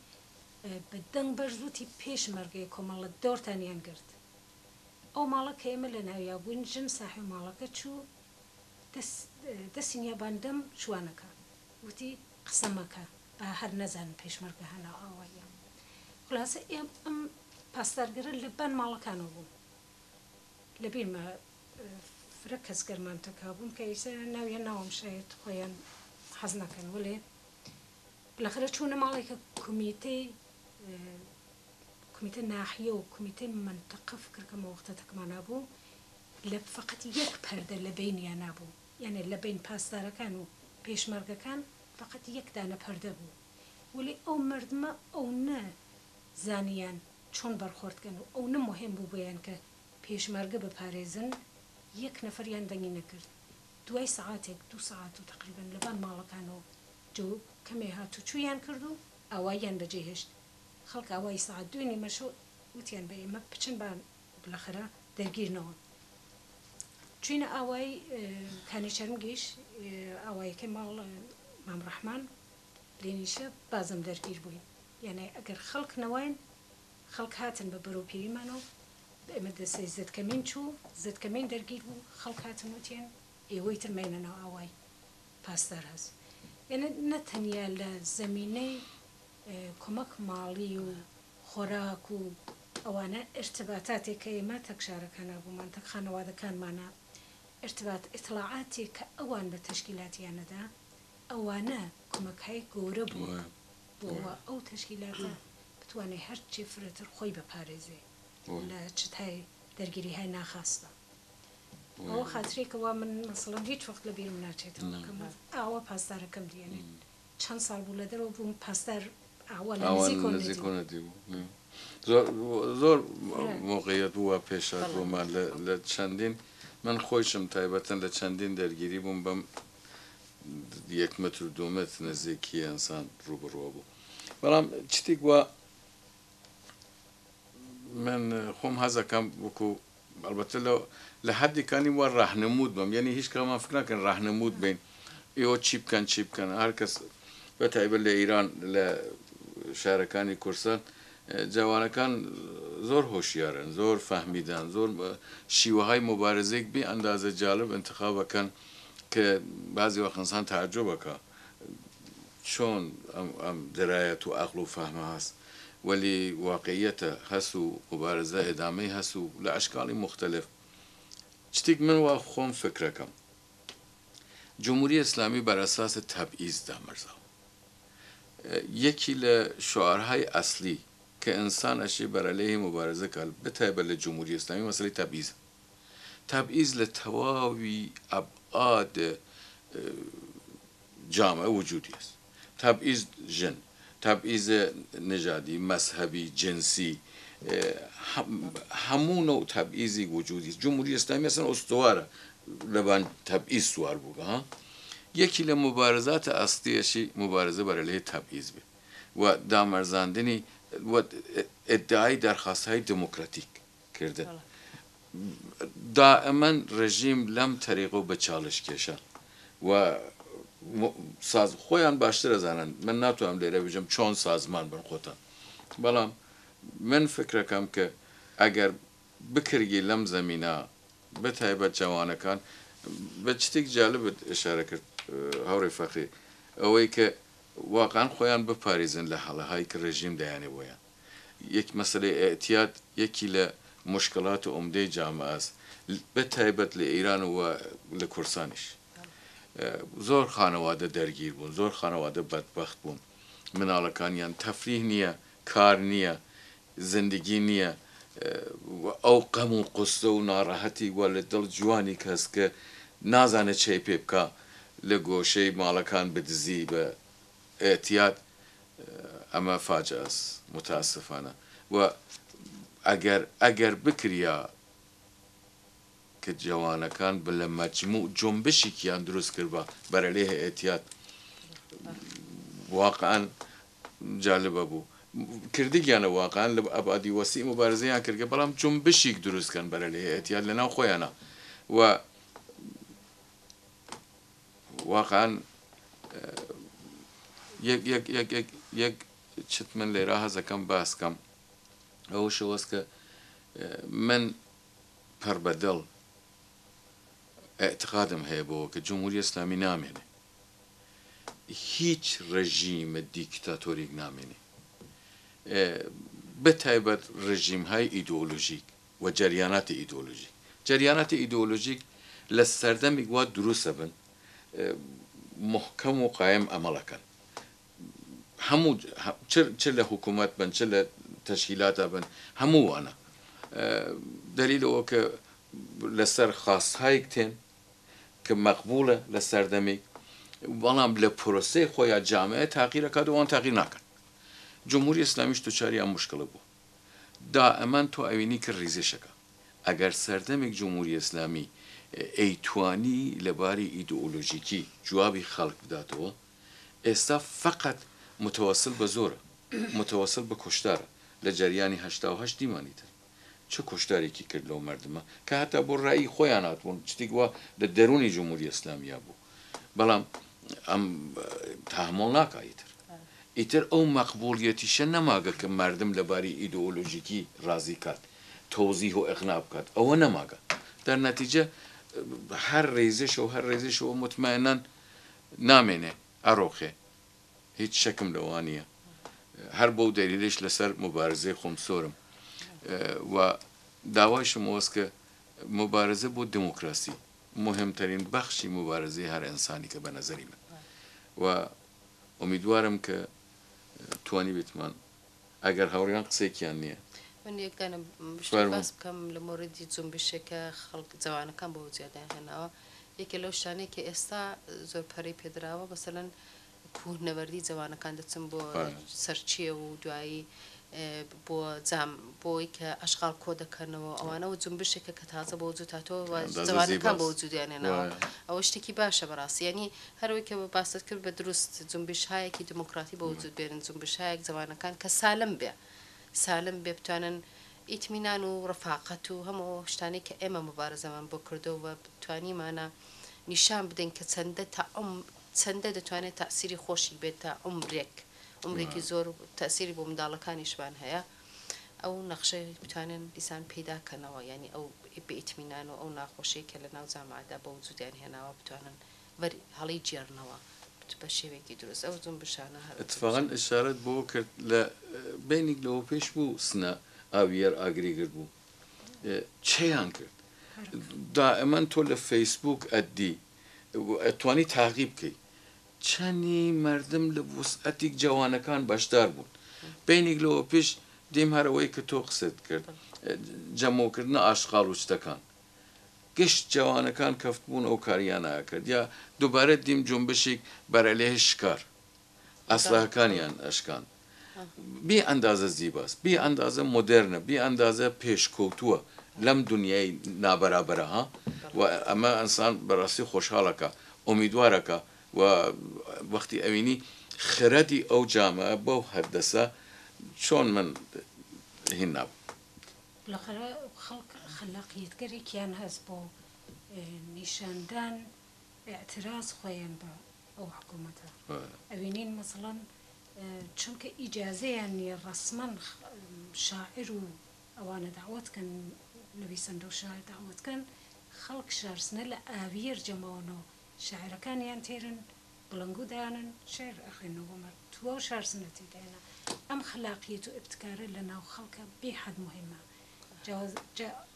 بە دەنگ بەرزوتی پێشمەرگەی کۆمەڵە دۆرتانیان گرت ئەو ماڵە کە ئێمە لە ناویا بووین ژن ساحی ماڵەکە چوو دەستی بەندەم چوانەکە وتی قسەمەکە بە هەر نەزان پێشمەرگە هەنا ئاوایە خلاصە ئەم پاسدارگەرە لە بان ماڵەکانەوە بوو لە بیرمە فرە کەس گەرمان تەکا بوون کە ئیسە ناویان ناوم شاید خۆیان حەز نەکەن وەلێ بالاخره چوونە ماڵێکە کمیتە ناحیە و کمیتە منتەقە فکر کەمە وەختەتەکمان بوو لە فقط یەک پەردە لە بینیان نابوو یعنی لە بین پاسدارەکان و پێشمەرگەکان فقط یەک دانە پەردە بوو ولی ئەو مردمە ئەو نە زانیان چۆن بەرخۆردکەن و ئەو نە مهم بوو بۆیان کە پێشمەرگە بپارێزن یەک نەفەریان دەنگی نەکرد دوای سەعاتێک 2 سەعات و تقریبەن لەبان ماڵەکانەوە جو کەمێ هاتو چویان کرد و ئاواییان بەجێهێشت خەڵک ئاوای سەعات 2 نیمەشە وتیان بە ئێمە بچن بان بالاخرە دەرگیرنەوە چوینە ئاوای کانی چەرمگیش ئاوایەکەی ماڵ مام ڕەحمان لێنیشە بازم دەرگیر بووین یعنی ئەگەر خەڵک نەوایین خەڵک هاتن بە بەرەو پێویمانەوە ئێمە دەسەی زەدکەمین چوو زەدکەمین دەرگیر بوو خەڵک هاتن وتیان ئێوەی ترمێنەوە ئاوای پاسدار هەست یعنی نەتەنیا لە زەمینەی کۆمەک ماڵی و خۆراک و ئەوانە ارتباطاتێک کە ئێمە تەکشارەکانە بوومان تەک خانەوادەکانمانە ارتباط ئیطلاعاتی کە ئەوان بە تەشکیلاتیانەدا ئەوانە کۆمەکهای گەورە بوو بۆەوە ئەو تەشکیلاتە بتوانێت هەرچی فرەتر خۆی بەپارێزێ لە چتای دەرگیری های ناخواستە ئەوە خاترێکەوە من مەسەڵەن هیچ وەخت لە بیرم ناچێتەوە ئاوە پاسدارەکەم دیێنێ چەند ساڵ بوو لە دەرەوە بووم پاسدار ئاوە لە نزیکۆنەدی بوو زۆر موقعیت بووە پێشات بۆمان لە چەندین من خۆشم تایبەتەن لە چەندین دەرگیری بووم بەم 1 متر و 2 متر نزیکی ئەنسان ڕوبڕوە بوو بەڵام چتێک وە من خۆم حەزەکەم وەکو البته لە حەدێکانی وە ڕاهنمود بم یعنی هیچ کەمان فکر ناکەن ڕاهنمود بین ئێوە چی بکەن هەر کەس بە تایبەت لە ئیران لە شارەکانی کورسان جوانەکان زۆر هۆشیارن زۆر فەهمیدان زۆر شیوەهای مبارزەیەک بێ ئەندازە جالب انتخابەکەن کە بعضی وەخت ئینسان تعجبەکە چۆن ئەم دەرایەت و عەقڵ و فەهمە هەست ولی واقعیەتە هەست و مبارزە ئێدامەی هەست و لە ئەشکاڵی مختلف شتێک من وا خۆم فکرەکەم جمهوری ئیسلامی بەر ئەساسی تەبعیزدا مەرزاوە یەکی لە شعارهای ئەسلی کە ئینسان ئەشی بەرەلەیهی مبارزە کات بتایبەت لە جمهوری ئیسلامی مەسەلەی تەبعیزە تەبعیز لە تەواوی ئەبعاد جامعە وجودی است تبعیض ژن تبعیض نژادی مذهبی جنسی هەموو نوع تبعیضی وجودی است جمهوری اسلامی اصلا استواره لەبان تبعیض سوار بووە یەکی لە مبارزات ئەسڵیەشی مبارزە بەر عەلەیهی تەبعیض بێ و دامەرزاندنی و ئیدعای دەرخواستهای دموکراتیک کرده دائما ڕژیم لەم تەریقە بە چاڵش کێشە و خۆیان باشتر ئەزانن من ناتوانم لێرە بژم چۆن سازمان بن خۆتان بەڵام من فکرەکەم کە ئەگەر بکرگی لەم زەمینە بەتایبەت جوانەکان بە شتێک جالبت ئشارە کرد هەوڕێ فەخری ئەوەی کە واقعان خۆیان بپارێزن لە هەڵەهایی کە ڕژیم دەیانێ بۆیان یەک مەسەلەی ئێتیاد یەکی لە مشکلات و عومدەی جامعە است بەتایبەت لە ئێران و لە کورسانیش زۆر خانەوادە دەرگیر بوون، زۆر خانەوادە بەدبەخت بوون، مناڵەکانیان تەفریح نییە، کار نییە، زندگی نییە، ئەو قەم و قوستە و ناڕەحەتی وە لە دڵ جوانی کەس کە نازانێت چی پێ بکە لە گۆشەی ماڵەکان بدزی بە ئێتیاد، ئەمە فاجعەس متاسفانە. و ئەگەر بکریا کە جوانەکان لە مەجموع جۆمبشێکیان دروست کرد بە بەرەلێ ئێتیاد، واقعاً جالبە بوو. کردیانە واقعاً لە ئەبادی وەسی مبارزەیان کردگە، بەڵام جۆمبشێک دروستکەن بەرەلێ ئێتیاد لەناو خۆیانە. و واقعاً یەک چت من لێرە هەزەکەم باسکەم ئەو شەوەست کە من پەربەدڵ اعتقادم هەیە بەوە کە جمهوری ئیسلامی نامێنێ، هیچ ڕژیمە دیکتاتۆریک نامێنێ، بەتایبەت ڕژیمهای ئیدئۆلۆژیک و جەریاناتی ئیدئۆلۆژیک. جەریاناتی ئیدئۆلۆژیک لە سەردەمێک وا دروستە بن، محکەم و قایم ئەمەڵەکەن، هەموو چ لە حکوومەت بن چ لە تەشکیلاتە بن، هەموو وانە دلیلەوە کە لەسەر خاستهایك تێن کە مەقبولە لە سەردەمێک، بەڵام لە پرۆسەی خۆیان جامعە تاقیرەکات و وان تاقیر ناکەن. جمهوری ئیسلامیش دووچاری ئەم مشکلە بوو. دائەمان تۆ ئەوینی کە ڕیزێشەکە ئەگەر سەردەمێک جمهوری ئیسلامی ئەیتوانی لەباری ئیدئۆلۆژیکی جوابی خەڵک بداتەوە، ئێستا فقط متوەسل بە زۆرە، متوەسل بە کوشتارە. لە جەریانی 1970 دیمانیتر چه کوشتارێکی کرد لەو مردمە کە هەتا بۆ ڕایی خۆیان هاتبوون، شتێک وە لە دەرونی جمهوری ئیسلامیا بوو، بەڵام ئەم تحمل ناکا ئیتر ئەو مەقبوڵیەتیشە نەماگە کە مردم لەباری ئیدئۆلۆژیکی ڕازی کات، تۆزیح و ئەغنا بکات، ئەوە نەماگە. دەرنەتیجە هەر ڕێزشەوە هەر ڕێزشەوە مطمئنەن نامێنێ ئەڕۆخێ، هیچ شەکم لەوە نییە. هەر بەو دەلیلش لەسەر مبارزەی خۆمسۆرم و داوایشم وەست کە مبارزە بۆ دموکراسی مهمترین بەخشی مبارزەی هەر ئینسانی کە بە نەزەری من، و ئومیدوارم کە توانی بێتمان ئەگەر هەوڕیان قسێکیان نییە. من یەکانە باس بکەم لە مۆردی جنبشێکە خەڵک جوانەکان بۆ زیادیان هێناوە. یەکێ لەو شتانەی کە ئێستا زۆر پەرەی پێدراوە، مەسەڵەن کوهنەوەردی جوانەکان دەچن بۆ سەرچیە و دوایی بۆی کە ئەشغال کۆ دەکەنەوە، ئەوانەوە جنبشێکە کە تازە بۆ وجود هاتەوە جوانەکان بۆ وجودیان هێناوە. ئەوە شتێکی باشە بەڕاستی، یعنی هەروەی کە باست کرد بە دروست جنبشهایەکی دموکراتی بۆ وجود بێنن، جنبشهایەک جوانەکان کە سالم بێ بتوانن ئیتمینان و ڕفاقەت و هەموو شتانەی کە ئێمە مبارزەمان بۆ کردەوە بتوانیمانە نیشان بدەین کە چەندە دەتوانێت تەأسیری خۆشی بێت تا عمرێکی زۆر تەأسیری بۆ منداڵەکانیشمان هەیە. ئەو نەخشە بتوانن دیسان پەیداکەنەوە، ینی ئەو بئیتمینان و ئەو ناخۆشەی کە لە ناو جامعەدا بە وجودیان هێناوە بتوانن هەڵی جێڕنەوە بە شێوەیەکی دروست. ئەو جنبشانە اتفاقاً ئشارەت بۆ کرد لە بینێک لەوە پێش بوو سنە ئاویەر ئاگریگر بوو چیان کرد. دائما تۆ لە فەیسبوک ئەدی ئەتوانی تاقیب بکەی چەندی مردم لە وسعەتێک جوانەکان بەشدار بوون. بینێک لەوە پێش دیم هەرەوەی کە تۆ قسەت کرد جەمعکردنە ئاشغال و شتەکان، گشت جوانەکان کەفتبوون ئەو کاریان ناکرد، یا دووبارە دیم جنبشێک بەرەلێ شکار ئەسلاحەکانیان ئەشکان. بێ ئەندازە زیباس، بێ ئەندازە مۆدێرنە، بێ ئەندازە پێشکەوتووە لەم دنیای نابەرابەرە ها، و ئەمە ئەنسان بەڕاستی خۆشحاڵەکە، ئومیدوارەکە، و وەختی ئەوینی خردی ئەو جامعە بەو هەردەسە چۆن من هین نابوو. بالاخره خەڵک خلاقیەتگەرێکیان هەست بۆ نیشاندان اعتراض خۆیان بە ئەو حکوومەتە. ئەوینین مەسەڵەن چونکە ئیجازەیان نییە ڕەسمەن شاعر و ئەوانە داوەتکەن، نویسەندە و شاعر داوەتکەن، خەڵک شارسنە لە ئاویەر جەماوەنەوە شاعرەکانیان تێرن بڵنگ و دایانن شعر ئەخوێنەوە تووە و شارسنەتی دێنە. ئەم خلاقیەت و ئبتکارە لە ناو خەڵکە بێحەد مهمە.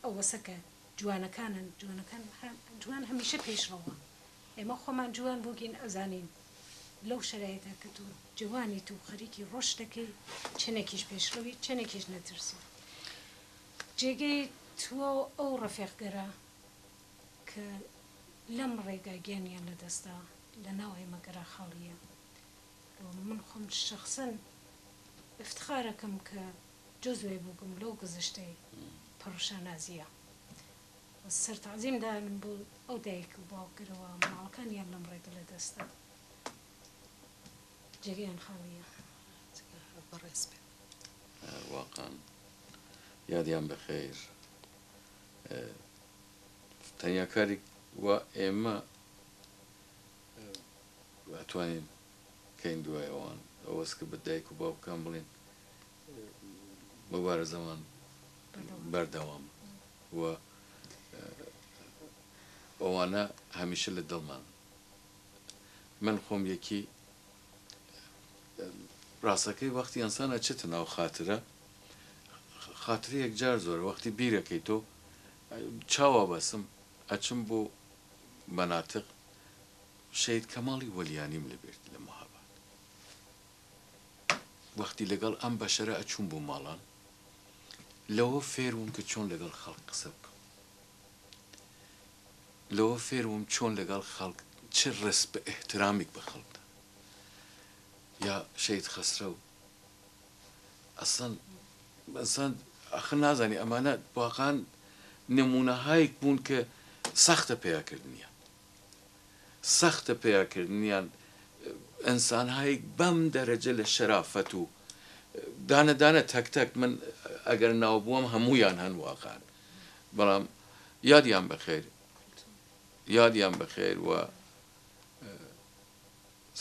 ئەوەسەکە جوانەکانن جوان هەمیشە پێشڕەوە ئێمە خۆمان جوان بۆگین ئەزانین لەو شرایطە کە تۆ جوانی تو خەریکی ڕۆژ دەکەی چنێکیش پێشڕەوی چنێکیش نەترسی جێگەی تووە ئەو ڕەفێقگەرە کە لەم ڕێگا گیانیان لەدەستا لە ناو ئێمەگەرا خاڵیە من خۆم شخصەن افتخارەکەم کە جزوێ بووگم لەو گزشتەی پەڕشانازیە سەر تەعزیم دانم بۆ ئەو دایک و باوکەرەوە ماڵەکانیان لەم ڕێگە لەدەستا جێگەیان خاڵیە بەڕێز بێ واقعا یادیان بەخێر تەنیا کاری وە ئێمە ئەتوانین کەین دوایەوان ئەوەس کە بە دایک و باوکان بڵێن بەوارە زەمان بەردەوام و ئەوانە هەمیشە لە دڵمان من خۆم یەکی ڕاستەکەی وەختی ئەنسانە چێتە ناو خاترە خاترە یەکجار زۆر وەختی بیرەکەی تۆ چاوا بەسم ئەچم بۆ بەناتق شەید کەماڵی وەلیانیم لەبێت لە مەهاباد وەختی لەگەڵ ئەم بەشەرە ئەچوون بۆ ماڵان لەوە فێربووم کە چۆن لەگەڵ خەڵک قسە بکەم لەوە فێربووم چۆن لەگەڵ خەڵک چ ڕست بە ئێحترامێک بە خەڵکدا یا شەید خەسرە و ئەسان ئەخە نازانی ئەمانە واقعان نمونەهایەک بوون کە سەختە پێیاکردنیان سەختە پێیاکردنیان ئەنسانهایەک بەم دەرەجە لە شەرافەت و دانە تەک من ئەگەر ناوبووەم هەموویان هەن واقعان بەڵام یادیان بەخێر و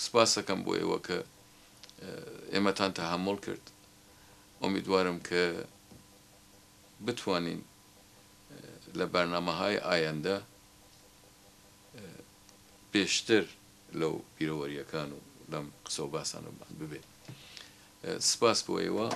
سپاسەکەم بۆ ئێوە کە ئێمەتان تەحەموڵ کرد ئومیدوارم کە بتوانین لە بەرنامەهای ئایەندە پێشتر لەو پیرەوەریەکان و لەم قسە و باسانەمان ببێت سپاس بۆ ئێوە